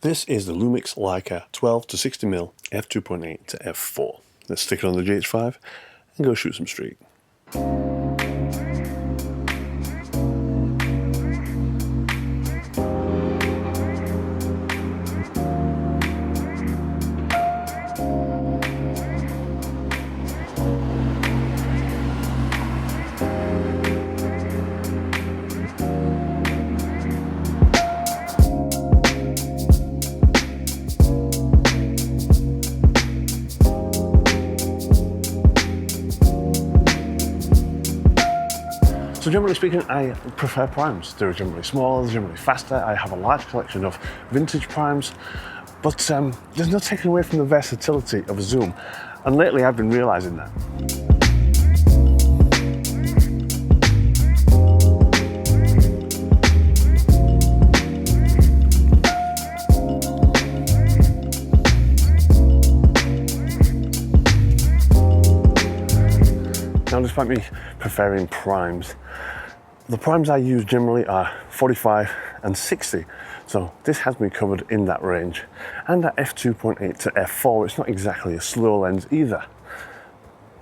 This is the Lumix Leica 12-60mm f2.8-4. Let's stick it on the GH5 and go shoot some street. So generally speaking, I prefer primes. They're generally smaller, they're generally faster. I have a large collection of vintage primes, but there's no taking away from the versatility of a zoom. And lately I've been realizing that. Now, despite me preferring primes, the primes I use generally are 45 and 60. So this has me covered in that range. And at f2.8 to f4, it's not exactly a slow lens either.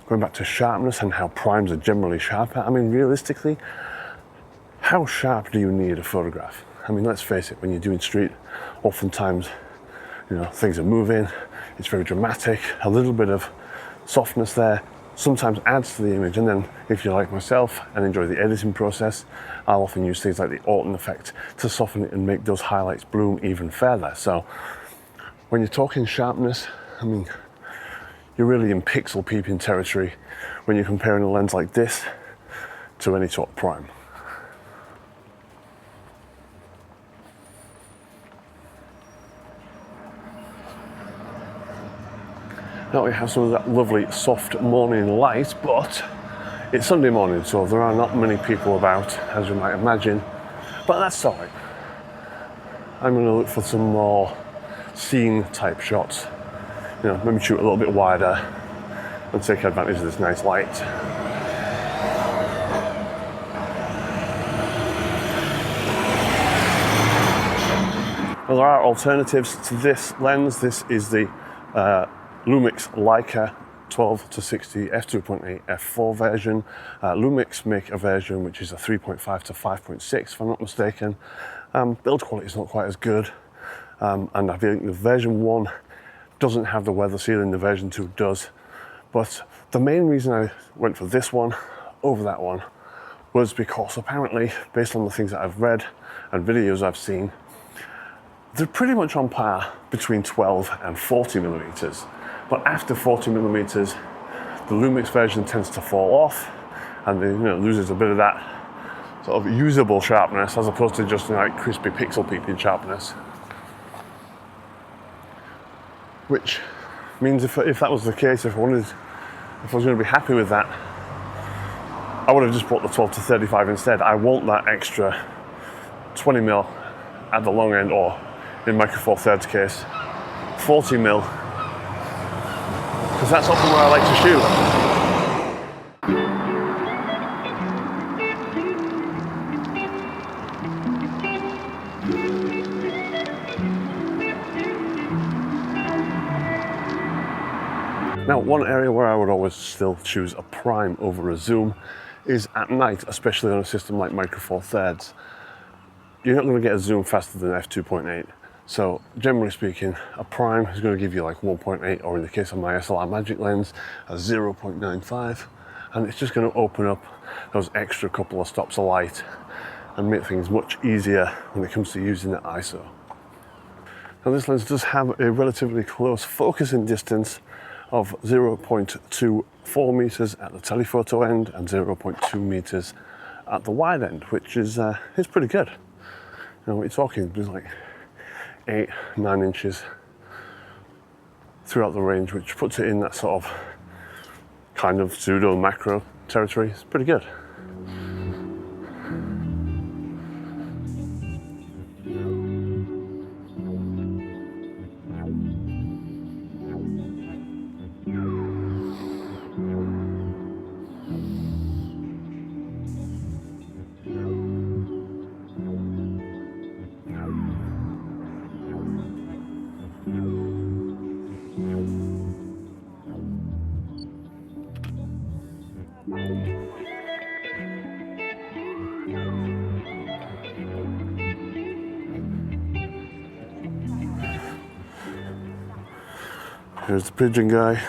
Going back to sharpness and how primes are generally sharper, I mean, realistically, how sharp do you need a photograph? I mean, let's face it, when you're doing street, oftentimes, things are moving, it's very dramatic, a little bit of softness there sometimes adds to the image. And then if you're like myself and enjoy the editing process, I'll often use things like the Autumn effect to soften it and make those highlights bloom even further. So when you're talking sharpness, I mean, you're really in pixel peeping territory when you're comparing a lens like this to any sort of prime. Now we have some of that lovely soft morning light, but it's Sunday morning, so there are not many people about, as you might imagine, but that's all right. I'm going to look for some more scene type shots, maybe shoot a little bit wider and take advantage of this nice light. Well, there are alternatives to this lens. This is the Lumix Leica 12-60 f2.8-4 version. Lumix make a version which is a 3.5 to 5.6, if I'm not mistaken. Build quality is not quite as good, and I think the version 1 doesn't have the weather sealing, the version 2 does. But the main reason I went for this one over that one was because apparently, based on the things that I've read and videos I've seen, they're pretty much on par between 12 and 40 millimeters. But after 40 millimeters, the Lumix version tends to fall off and it loses a bit of that sort of usable sharpness as opposed to just like crispy pixel peeping sharpness. Which means if that was the case, if I was going to be happy with that, I would have just bought the 12 to 35 instead. I want that extra 20mm at the long end, or in Micro Four Thirds case, 40mm. Because that's often where I like to shoot. Now, one area where I would always still choose a prime over a zoom is at night, especially on a system like Micro Four Thirds. You're not going to get a zoom faster than f2.8. So generally speaking, a prime is going to give you like 1.8, or in the case of my SLR Magic lens, a 0.95, and it's just going to open up those extra couple of stops of light and make things much easier when it comes to using the ISO. Now this lens does have a relatively close focusing distance of 0.24 meters at the telephoto end and 0.2 meters at the wide end, which is pretty good. We're talking just like 8-9 inches throughout the range, which puts it in that sort of kind of pseudo macro territory. It's pretty good. Here's the pigeon guy.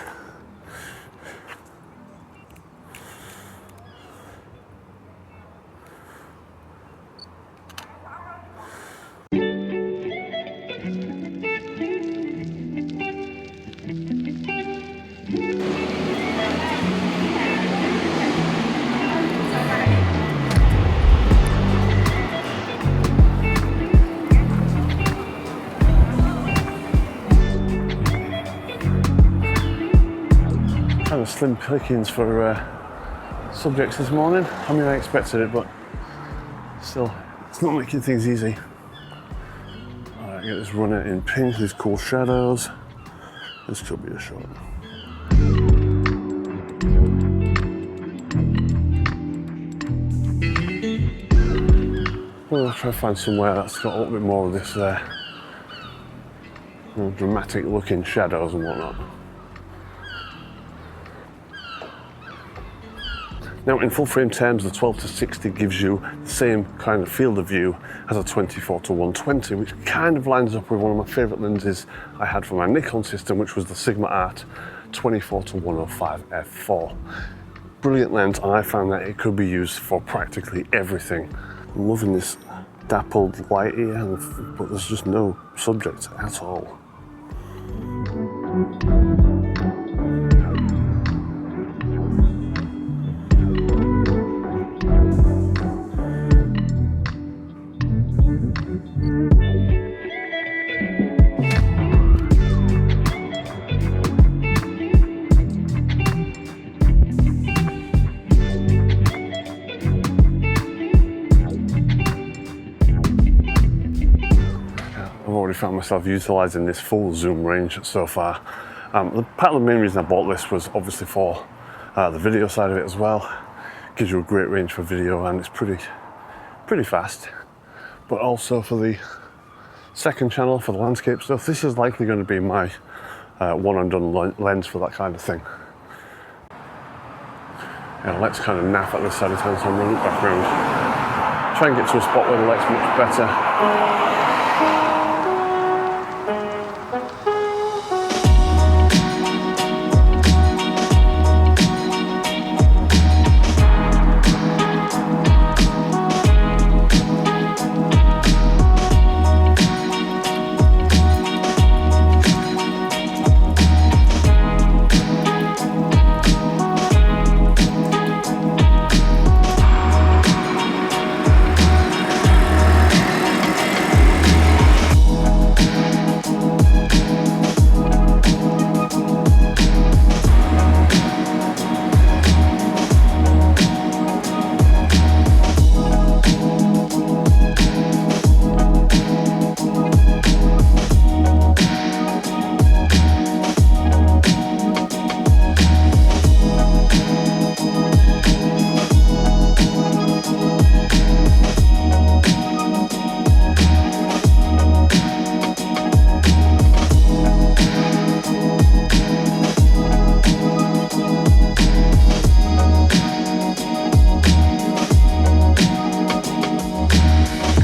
Kind of slim pickings for subjects this morning. I mean, I expected it, but still, it's not making things easy. Alright, get this runner in pink, these cool shadows. This could be a shot. Well, I'll try to find somewhere that's got a little bit more of this dramatic looking shadows and whatnot. Now, in full frame terms, the 12-60 gives you the same kind of field of view as a 24-120, which kind of lines up with one of my favourite lenses I had for my Nikon system, which was the Sigma Art 24-105 f4. Brilliant lens, and I found that it could be used for practically everything. I'm loving this dappled light here, but there's just no subject at all. I've already found myself utilising this full zoom range so far. Part of the main reason I bought this was obviously for the video side of it as well. Gives you a great range for video and it's pretty fast. But also for the second channel, for the landscape stuff, this is likely going to be my one and done lens for that kind of thing. Yeah, let's kind of naff at this side of town, so I'm running back around. Try and get to a spot where the light's much better.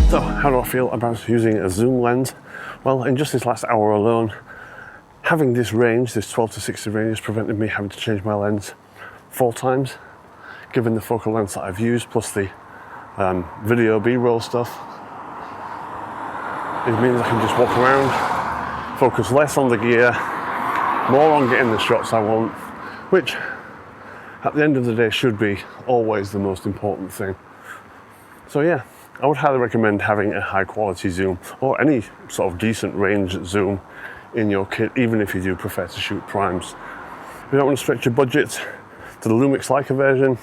So, how do I feel about using a zoom lens? Well, in just this last hour alone, having this range, this 12-60 range, has prevented me having to change my lens 4 times, given the focal length that I've used, plus the video B-roll stuff. It means I can just walk around, focus less on the gear, more on getting the shots I want, which at the end of the day should be always the most important thing. So yeah, I would highly recommend having a high quality zoom or any sort of decent range zoom in your kit, even if you do prefer to shoot primes. If you don't want to stretch your budget to the Lumix Leica version,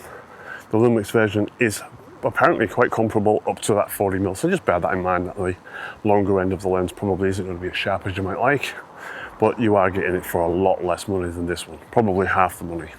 the Lumix version is apparently quite comparable up to that 40mm, so just bear that in mind, that the longer end of the lens probably isn't going to be as sharp as you might like, but you are getting it for a lot less money than this one, probably half the money.